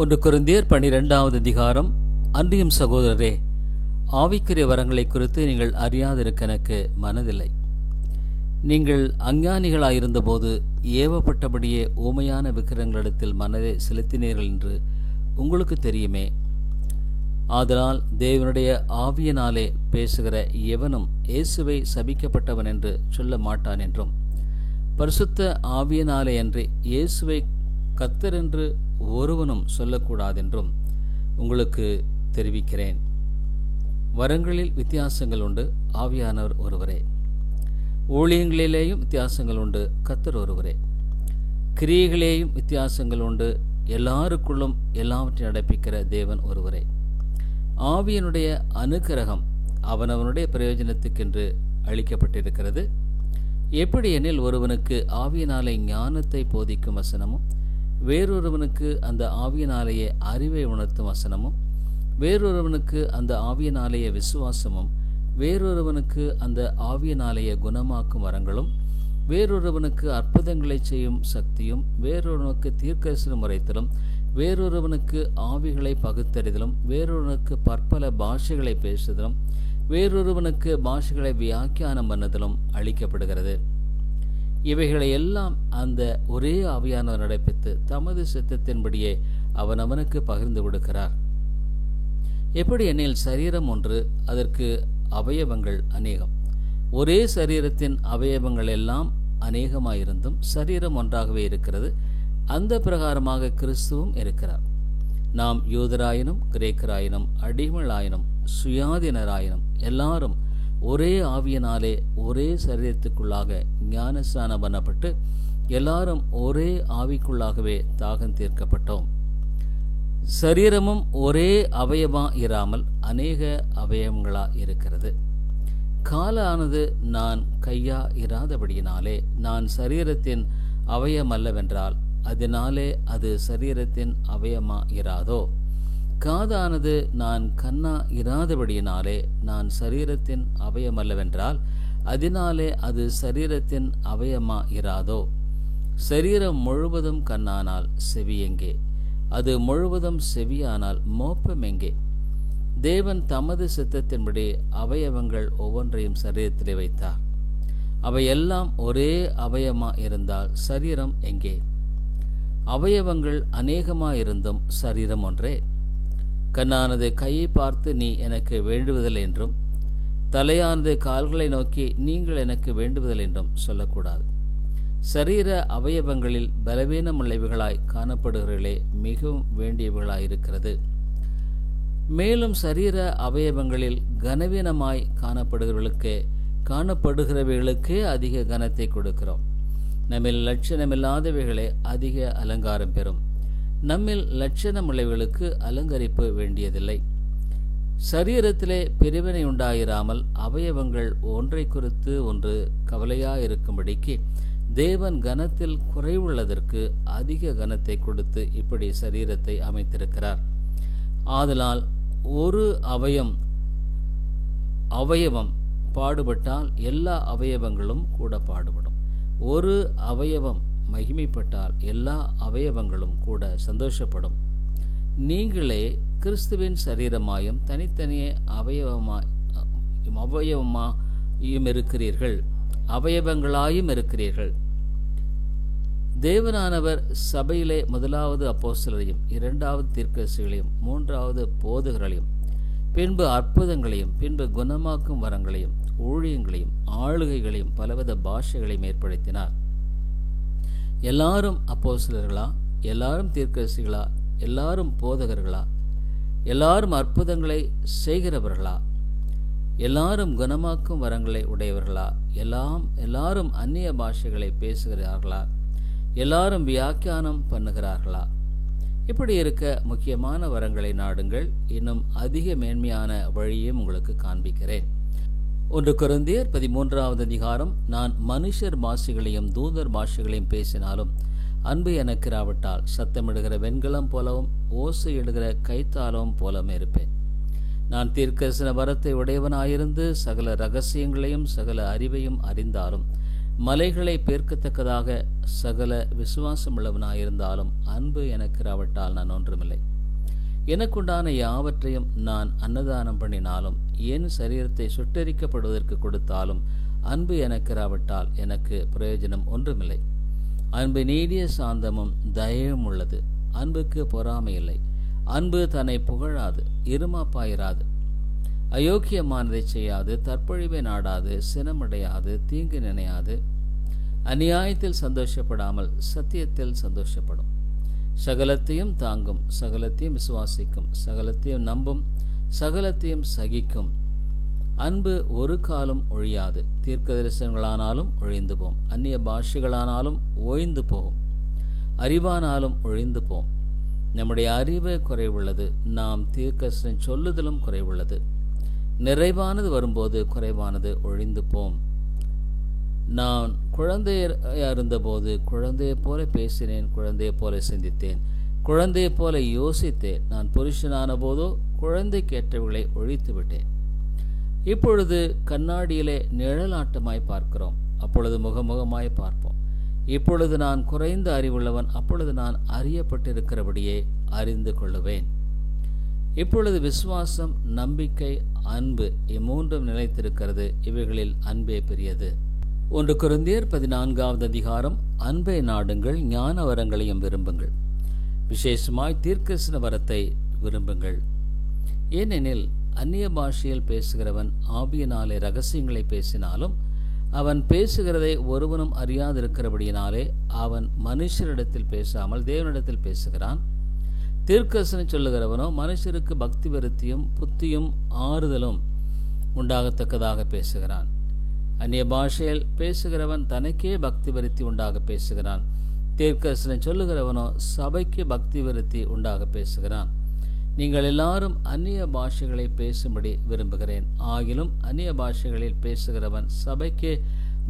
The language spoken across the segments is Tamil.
1 கொரிந்தியர் 12வது அதிகாரம். அன்றியும் சகோதரரே, ஆவிக்குரிய வரங்களை குறித்து நீங்கள் அறியாதிருக்க எனக்கு மனதில்லை. நீங்கள் அஞ்ஞானிகளாயிருந்தபோது ஏவப்பட்டபடியே ஊமையான விக்கிரகங்களிடத்தில் மனதை செலுத்தினீர்கள் என்று உங்களுக்கு தெரியுமே. ஆதலால் தேவனுடைய ஆவியினாலே பேசுகிற எவனும் இயேசுவை சபிக்கப்பட்டவன் என்று சொல்ல மாட்டான் என்றும், பரிசுத்த ஆவியினாலே அன்றி இயேசுவை கர்த்தர் என்று ஒருவனும் சொல்லக்கூடாதென்றும் உங்களுக்கு தெரிவிக்கிறேன். வரங்களில் வித்தியாசங்கள் உண்டு, ஆவியானவர் ஒருவரே. ஊழியங்களிலேயும் வித்தியாசங்கள் உண்டு, கர்த்தர் ஒருவரே. கிரியைகளிலேயும் வித்தியாசங்கள் உண்டு, எல்லாருக்குள்ளும் எல்லாவற்றையும் நடப்பிக்கிற தேவன் ஒருவரே. ஆவியனுடைய அனுக்கிரகம் அவனவனுடைய பிரயோஜனத்துக்கென்று அளிக்கப்பட்டிருக்கிறது. எப்படி எனில், ஒருவனுக்கு ஆவியினாலே ஞானத்தை போதிக்கும் வசனமும், வேறொருவனுக்கு அந்த ஆவியினாலேயே அறிவை உணர்த்தும் வசனமும், வேறொருவனுக்கு அந்த ஆவியினாலேயே விசுவாசமும், வேறொருவனுக்கு அந்த ஆவியினாலேயே குணமாக்கும் வரங்களும், வேறொருவனுக்கு அற்புதங்களை செய்யும் சக்தியும், வேறொருவனுக்கு தீர்க்கதரிசனம் உரைத்தலும், வேறொருவனுக்கு ஆவிகளை பகுத்தறிதலும், வேறொருவனுக்கு பற்பல பாஷைகளை பேசுதலும், வேறொருவனுக்கு பாஷைகளை வியாக்கியானம் பண்ணுதலும் அளிக்கப்படுகிறது. இவைகளை எல்லாம் அந்த ஒரே ஆவியானவர் நடப்பித்து தமது சித்தத்தின்படியே அவனவனுக்கு பகிர்ந்து கொடுக்கிறார். எப்படி எனில், சரீரம் ஒன்று, அதற்கு அவயவங்கள் அநேகம். ஒரே சரீரத்தின் அவயவங்கள் எல்லாம் அநேகமாயிருந்தும் சரீரம் ஒன்றாகவே இருக்கிறது. அந்த பிரகாரமாக கிறிஸ்துவும் இருக்கிறார். நாம் யூதராயினும் கிரேக்கராயினும் அடிமைகளாயினும் சுயாதீனராயினும் எல்லாரும் ஒரே ஆவியினாலே ஒரே சரீரத்துக்குள்ளாக ஞானஸ்நானம் பண்ணப்பட்டு எல்லாரும் ஒரே ஆவிக்குள்ளாகவே தாகம் தீர்க்கப்பட்டோம். சரீரமும் ஒரே அவயவமா இராமல் அநேக அவயவங்களா இருக்கிறது. காலானது நான் கையா இராதபடியினாலே நான் சரீரத்தின் அவயமல்லவென்றால் அதனாலே அது சரீரத்தின் அவயமா இராதோ? காதானது நான் கண்ணா இராதபடியினாலே நான் சரீரத்தின் அவயமல்லவென்றால் அதனாலே அது சரீரத்தின் அவயமா இராதோ? சரீரம் முழுவதும் கண்ணானால் செவி எங்கே? அது முழுவதும் செவியானால் மோப்பம் எங்கே? தேவன் தமது சித்தத்தின்படி அவயவங்கள் ஒவ்வொன்றையும் சரீரத்திலே வைத்தார். அவையெல்லாம் ஒரே அவயமா இருந்தால் சரீரம் எங்கே? அவயவங்கள் அநேகமாயிருந்தும் சரீரம் ஒன்றே. கண்ணானது கையை பார்த்து நீ எனக்கு வேண்டுவதில்லை என்றும், தலையானது கால்களை நோக்கி நீங்கள் எனக்கு வேண்டுவதில்லை என்றும் சொல்லக்கூடாது. சரீர அவயவங்களில் பலவீனமுள்ளவைகளாய் காணப்படுகிறவர்களே மிகவும் வேண்டியவைகளாயிருக்கிறது. மேலும் சரீர அவயவங்களில் கனவீனமாய் காணப்படுகிறவைகளுக்கே அதிக கனத்தை கொடுக்கிறோம். நம்மில் லட்சணமில்லாதவைகளே அதிக அலங்காரம் பெறும். நம்மில் லட்சணமுள்ளவைகளுக்கு அலங்கரிப்பு வேண்டியதில்லை. சரீரத்திலே பிரிவினை உண்டாயிராமல் அவயவங்கள் ஒன்றை குறித்து ஒன்று கவலையாயிருக்கும்படிக்கு தேவன் கனத்தில் குறைவுள்ளதற்கு அதிக கனத்தை கொடுத்து இப்படி சரீரத்தை அமைத்திருக்கிறார். ஆதலால் ஒரு அவயவம் பாடுபட்டால் எல்லா அவயவங்களும் கூட பாடுபடும். ஒரு அவயவம் மகிமைப்பட்டால் எல்லா அவயவங்களும் கூட சந்தோஷப்படும். நீங்களே கிறிஸ்துவின் சரீரமாயும் தனித்தனியே அவயவமாயும் இருக்கிறீர்கள், அவயவங்களாயும் இருக்கிறீர்கள். தேவனானவர் சபையிலே முதலாவது அப்போஸ்தலரையும், இரண்டாவது தீர்க்கதரிசிகளையும், மூன்றாவது போதகர்களையும், பின்பு அற்புதங்களையும், பின்பு குணமாக்கும் வரங்களையும், ஊழியங்களையும், ஆளுகைகளையும், பலவித பாஷைகளையும் ஏற்படுத்தினார். எல்லாரும் அப்போஸ்தலர்களா? எல்லாரும் தீர்க்கதரிசிகளா? எல்லாரும் போதகர்களா? எல்லாரும் அற்புதங்களை செய்கிறவர்களா? எல்லாரும் குணமாக்கும் வரங்களை உடையவர்களா? எல்லாரும் அந்நிய பாஷைகளை பேசுகிறார்களா? எல்லாரும் வியாக்கியானம் பண்ணுகிறார்களா? இப்படி இருக்க முக்கியமான வரங்களை நாடுங்கள். இன்னும் அதிக மேன்மையான வழியையும் உங்களுக்கு காண்பிக்கிறேன். 1 கொரிந்தியர் 13வது அதிகாரம். நான் மனுஷர் பாஷைகளையும் தூதர் பாஷைகளையும் பேசினாலும் அன்பு எனக்கு இராவிட்டால் சத்தமிடுகிற வெண்கலம் போலவும் ஓசையிடுகிற கைத்தாளம் போலவும் இருப்பேன். நான் தீர்க்கதரிசன வரத்தை உடையவனாயிருந்து சகல இரகசியங்களையும் சகல அறிவையும் அறிந்தாலும் மலைகளை பேர்க்கத்தக்கதாக சகல விசுவாசமுள்ளவனாயிருந்தாலும் அன்பு எனக்கு இராவிட்டால் நான் ஒன்றுமில்லை. எனக்குண்டான யாவற்றையும் நான் அன்னதானம் பண்ணினாலும் என் சரீரத்தை சுட்டெரிக்கப்படுவதற்கு கொடுத்தாலும் அன்பு எனக்கு இராவிட்டால் எனக்கு பிரயோஜனம் ஒன்றுமில்லை. அன்பு நீடிய சாந்தமும் தயவும் உள்ளது. அன்புக்கு பொறாமை இல்லை. அன்பு தன்னை புகழாது, இருமாப்பாயிராது, அயோக்கியமானதை செய்யாது, தற்பொழிவை நாடாது, சினமடையாது, தீங்கு நினையாது, அநியாயத்தில் சந்தோஷப்படாமல் சத்தியத்தில் சந்தோஷப்படும். சகலத்தையும் தாங்கும், சகலத்தையும் விசுவாசிக்கும், சகலத்தையும் நம்பும், சகலத்தையும் சகிக்கும். அன்பு ஒரு காலம் ஒழியாது. தீர்க்க தரிசனங்களானாலும் ஒழிந்து போம், அந்நிய பாஷைகளானாலும் ஓய்ந்து போகும், அறிவானாலும் ஒழிந்து போம். நம்முடைய அறிவு குறைவுள்ளது, நாம் தீர்க்க சொல்லுதலும் குறைவுள்ளது. நிறைவானது வரும்போது குறைவானது ஒழிந்து போம். நான் குழந்தையிருந்தபோது குழந்தையைப் போல பேசினேன், குழந்தையைப் போல சிந்தித்தேன், குழந்தையைப் போல யோசித்தேன். நான் புருஷனான போதோ குழந்தைக்கேற்றவர்களை ஒழித்து விட்டேன். இப்பொழுது கண்ணாடியிலே நிழலாட்டமாய் பார்க்கிறோம், அப்பொழுது முகமுகமாய் பார்ப்போம். இப்பொழுது நான் குறைந்த அறிவுள்ளவன், அப்பொழுது நான் அறியப்பட்டிருக்கிறபடியே அறிந்து கொள்ளுவேன். இப்பொழுது விசுவாசம், நம்பிக்கை, அன்பு இம்மூன்றும் நிலைத்திருக்கிறது. இவைகளில் அன்பே பெரியது. 1 கொரிந்தியர் 14வது அதிகாரம். அன்பை நாடுங்கள், ஞான வரங்களையும் விரும்புங்கள், விசேஷமாய் தீர்க்கதரிசன வரத்தை விரும்புங்கள். ஏனெனில் அந்நிய பாஷையில் பேசுகிறவன் ஆவியினாலே ரகசியங்களை பேசினாலும் அவன் பேசுகிறதை ஒருவனும் அறியாதிருக்கிறபடியினாலே அவன் மனுஷரிடத்தில் பேசாமல் தேவனிடத்தில் பேசுகிறான். தீர்க்கதரிசனம் சொல்லுகிறவனோ மனுஷருக்கு பக்தி விருத்தியும் புத்தியும் ஆறுதலும் உண்டாகத்தக்கதாக பேசுகிறான். அந்நிய பாஷையில் பேசுகிறவன் தனக்கே பக்தி விருத்தி உண்டாக பேசுகிறான். தீர்க்கதரிசனம் சொல்லுகிறவனோ சபைக்கு பக்தி விருத்தி உண்டாக பேசுகிறான். நீங்கள் எல்லாரும் அந்நிய பாஷைகளை பேசும்படி விரும்புகிறேன். ஆகிலும் அந்நிய பாஷைகளில் பேசுகிறவன் சபைக்கு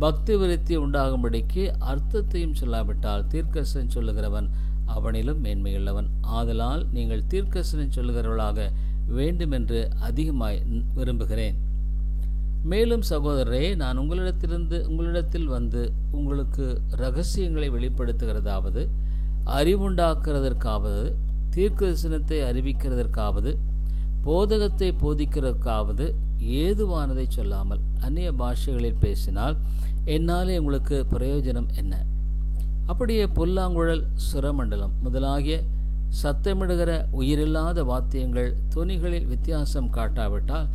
பக்தி விருத்தி உண்டாகும்படிக்கு அர்த்தத்தையும் சொல்லாவிட்டால் தீர்க்கதரிசனம் சொல்லுகிறவன் அவனிலும் மேன்மையுள்ளவன். ஆதலால் நீங்கள் தீர்க்கதரிசனம் சொல்லுகிறவர்களாக வேண்டுமென்று அதிகமாய் விரும்புகிறேன். மேலும் சகோதரரே, நான் உங்களிடத்தில் வந்து உங்களுக்கு இரகசியங்களை வெளிப்படுத்துகிறதாவது, அறிவுண்டாக்குறதற்காவது, தீர்க்கதரிசனத்தை அறிவிக்கிறதற்காவது, போதகத்தை போதிக்கிறதற்காவது ஏதுவானதை சொல்லாமல் அந்நிய பாஷைகளில் பேசினால் என்னாலே உங்களுக்கு பிரயோஜனம் என்ன? அப்படியே புல்லாங்குழல், சுரமண்டலம் முதலாகிய சத்தமிடுகிற உயிரில்லாத வாத்தியங்கள் துணிகளில் வித்தியாசம் காட்டாவிட்டால்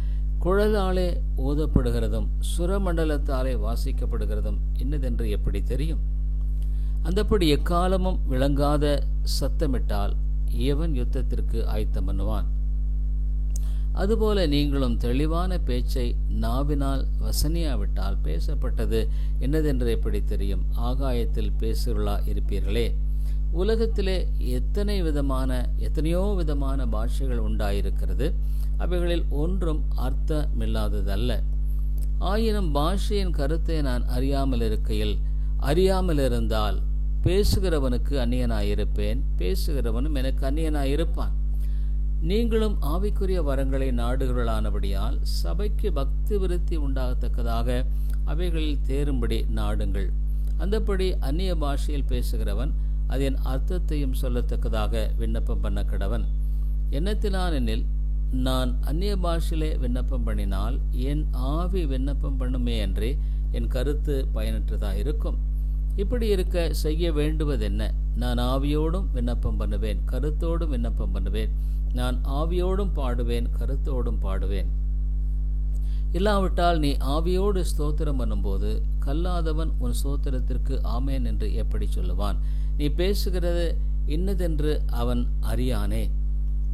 குழலாலே ஓதப்படுகிறதும் சுரமண்டலத்தாலே வாசிக்கப்படுகிறதும் இன்னதென்று எப்படி தெரியும்? அந்தப்படி எக்காலமும் விளங்காத சத்தமிட்டால் எவன் யுத்தத்திற்கு ஆயத்தம் பண்ணுவான்? அதுபோல நீங்களும் தெளிவான பேச்சை நாவினால் வசனியாவிட்டால் பேசப்பட்டது என்னதென்று எப்படி தெரியும்? ஆகாயத்தில் பேசுகிறா இருப்பீர்களே. உலகத்திலே எத்தனையோ விதமான பாஷைகள் உண்டாயிருக்கிறது. அவைகளில் ஒன்றும் அர்த்தமில்லாததல்ல. ஆயினும் பாஷையின் கருத்தை நான் அறியாமல் இருந்தால் பேசுகிறவனுக்கு அந்நியனாயிருப்பேன், பேசுகிறவனும் எனக்கு அந்நியனாயிருப்பான். நீங்களும் ஆவிக்குரிய வரங்களை நாடுகளானபடியால் சபைக்கு பக்தி விருத்தி உண்டாகத்தக்கதாக அவைகளில் தேரும்படி நாடுங்கள். அந்தப்படி அந்நிய பாஷையில் பேசுகிறவன் அதன் அர்த்தத்தையும் சொல்லத்தக்கதாக விண்ணப்பம் பண்ண கடவன். என்னத்தினானெனில் நான் அந்நிய பாஷையிலே விண்ணப்பம் பண்ணினால் என் ஆவி விண்ணப்பம் பண்ணுமே அன்றே என் கருத்து பயனற்றதாயிருக்கும். இப்படி இருக்க செய்ய வேண்டுவதென்ன? நான் ஆவியோடும் விண்ணப்பம் பண்ணுவேன், கருத்தோடும் விண்ணப்பம் பண்ணுவேன். நான் ஆவியோடும் பாடுவேன், கருத்தோடும் பாடுவேன். இல்லாவிட்டால் நீ ஆவியோடு ஸ்தோத்திரம் பண்ணும்போது கல்லாதவன் உன் ஸ்தோத்திரத்திற்கு ஆமேன் என்று எப்படி சொல்லுவான்? நீ பேசுகிறது இன்னதென்று அவன் அறியானே.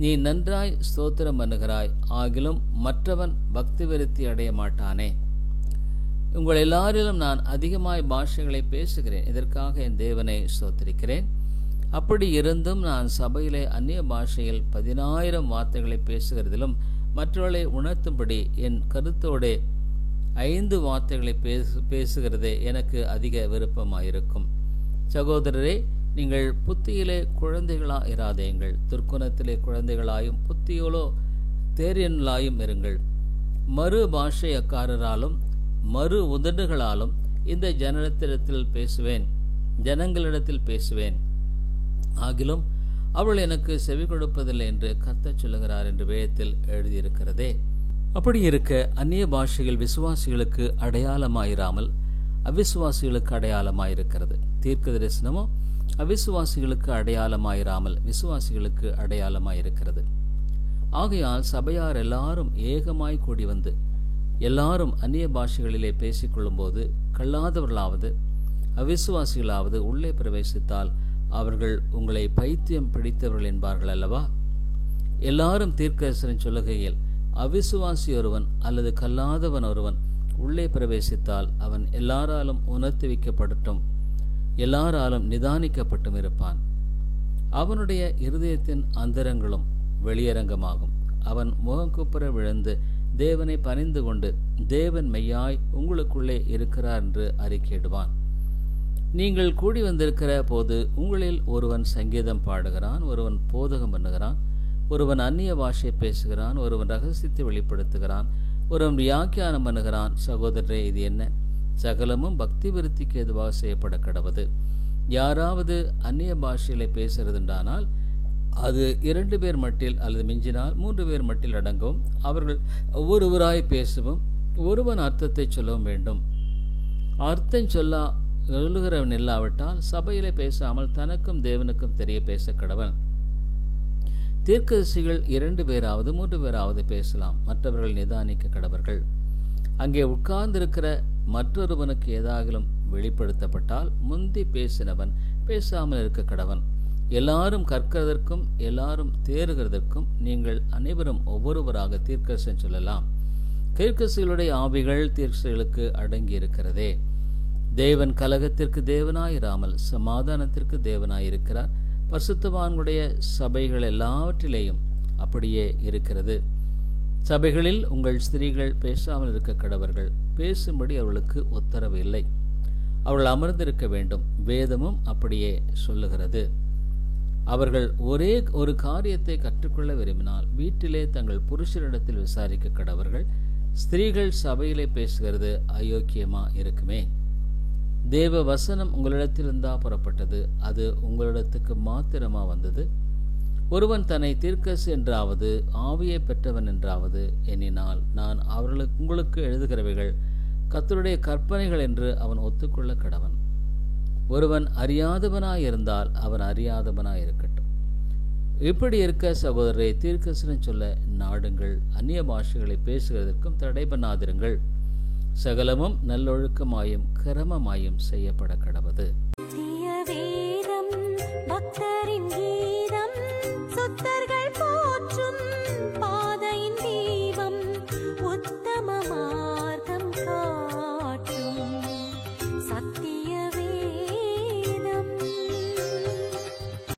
நீ நன்றாய் ஸ்தோத்திரம் பண்ணுகிறாய், ஆகிலும் மற்றவன் பக்தி விருத்தி அடைய மாட்டானே. உங்கள் எல்லாரிலும் நான் அதிகமாய் பாஷைகளை பேசுகிறேன், இதற்காக என் தேவனை ஸ்தோத்திரிக்கிறேன். அப்படி இருந்தும் நான் சபையிலே அந்நிய பாஷையில் 10,000 வார்த்தைகளை பேசுகிறதிலும் மற்றவர்களை உணர்த்தும்படி என் கருத்தோடே 5 வார்த்தைகளை பேசுகிறதே எனக்கு அதிக விருப்பமாயிருக்கும். சகோதரரே, நீங்கள் புத்தியிலே குழந்தைகளா இராதேங்கள், துர்க்குணத்திலே குழந்தைகளாயும் புத்தியோலோ தேரியன்களாயும் இருங்கள். மறு பாஷையக்காரராலும் மறு உதடுகளாலும் இந்த ஜனங்களிடத்தில் பேசுவேன், ஆகிலும் அவள் எனக்கு செவி கொடுப்பதில்லை என்று கர்த்தர் சொல்லுகிறார் என்று வேதத்தில் எழுதியிருக்கிறதே. அப்படி இருக்க அந்நிய பாஷைகள் விசுவாசிகளுக்கு அடையாளமாயிராமல் அவிசுவாசிகளுக்கு அடையாளமாயிருக்கிறது. தீர்க்க தரிசனமோ அவிசுவாசிகளுக்கு அடையாளமாயிராமல் விசுவாசிகளுக்கு அடையாளமாயிருக்கிறது. ஆகையால் சபையார் எல்லாரும் ஏகமாய் கூடி வந்து எல்லாரும் அந்நிய பாஷைகளிலே பேசிக்கொள்ளும் போது கல்லாதவர்களாவது அவிசுவாசிகளாவது உள்ளே பிரவேசித்தால் அவர்கள் உங்களை பைத்தியம் பிடித்தவர்கள் என்பார்கள் அல்லவா? எல்லாரும் தீர்க்கதரிசனம் சொல்லுகையில் அவிசுவாசி ஒருவன் அல்லது கல்லாதவன் ஒருவன் உள்ளே பிரவேசித்தால் அவன் எல்லாராலும் உணர்த்தி வைக்கப்படட்டும், எல்லாராலும் நிதானிக்கப்பட்டும் இருப்பான். அவனுடைய இருதயத்தின் அந்தரங்களும் வெளியரங்கமாகும். அவன் முகங்குப்புற விழுந்து தேவனை பணிந்து கொண்டு தேவன் மெய்யாய் உங்களுக்குள்ளே இருக்கிறார் என்று அறிக்கையிடுவான். நீங்கள் கூடி வந்திருக்கிற போது உங்களில் ஒருவன் சங்கீதம் பாடுகிறான், ஒருவன் போதகம் பண்ணுகிறான், ஒருவன் அந்நிய பாஷை பேசுகிறான், ஒருவன் ரகசியத்தை வெளிப்படுத்துகிறான், ஒருவன் வியாக்கியானம் பண்ணுகிறான். சகோதரரே, இது என்ன? சகலமும் பக்தி விருத்திக்கு எதுவாக செய்யப்பட கடவது. யாராவது அந்நிய பாஷையில பேசுறதுண்டானால் அது 2 பேர் மட்டில் அல்லது மிஞ்சினால் 3 பேர் மட்டில் அடங்கவும், அவர்கள் ஒவ்வொருவராய் பேசவும், ஒருவன் அர்த்தத்தை சொல்லவும் வேண்டும். அர்த்தம் சொல்லுகிறவன் இல்லாவிட்டால் சபையிலே பேசாமல் தனக்கும் தேவனுக்கும் தெரிய பேச கடவன். தீர்க்கதரிசிகள் 2 பேராவது 3 பேராவது பேசலாம், மற்றவர்கள் நிதானிக்க கடவர்கள். அங்கே உட்கார்ந்திருக்கிற மற்றொருவனுக்கு ஏதாகிலும் வெளிப்படுத்தப்பட்டால் முந்தி பேசினவன் பேசாமல் இருக்க கடவன். எல்லாரும் கற்கிறதற்கும் எல்லாரும் தேறுகிறதற்கும் நீங்கள் அனைவரும் ஒவ்வொருவராக தீர்க்கதரிசனம் சொல்லலாம். தீர்க்கதரிசிகளுடைய ஆவிகள் தீர்க்கதரிசிகளுக்கு அடங்கி இருக்கிறதே. தேவன் கலகத்திற்கு தேவனாயிராமல் சமாதானத்திற்கு தேவனாயிருக்கிறார். பரிசுத்தவான்களுடைய சபைகள் எல்லாவற்றிலேயும் அப்படியே இருக்கிறது. சபைகளில் உங்கள் ஸ்திரீகள் பேசாமல் இருக்க கடவர்கள். பேசும்படி அவர்களுக்கு உத்தரவு இல்லை, அவர்கள் அமர்ந்திருக்க வேண்டும். வேதமும் அப்படியே சொல்லுகிறது. அவர்கள் ஒரே ஒரு காரியத்தை கற்றுக்கொள்ள விரும்பினால் வீட்டிலே தங்கள் புருஷரிடத்தில் விசாரிக்க கடவர்கள். ஸ்திரீகள் சபையிலே பேசுகிறது அயோக்கியமா இருக்குமே. தேவ வசனம் உங்களிடத்தில் இருந்தா புறப்பட்டது, அது உங்களிடத்துக்கு மாத்திரமா வந்தது. ஒருவன் தன்னை தீர்க்கதரிசி என்றாவது ஆவியை பெற்றவன் என்றாவது எண்ணினால் நான் உங்களுக்கு எழுதுகிறவைகள் கர்த்தருடைய கற்பனைகள் என்று அவன் ஒத்துக்கொள்ள கடவன். ஒருவன் அறியாதவனாயிருந்தால் அவன் அறியாதவனாயிருக்கட்டும். இப்படி இருக்க சகோதரரை, தீர்க்கதரிசனம் சொல்ல நாடுங்கள், அந்நிய பாஷைகளை பேசுகிறதற்கும் தடை பண்ணாதிருங்கள். சகலமும் நல்லொழுக்கமாயும் கிரமமாயும் செய்யப்பட கடவது. பக்தரின் கீதம், சுத்தர்கள் போற்றும் பாதையின் தீபம், உத்தமமா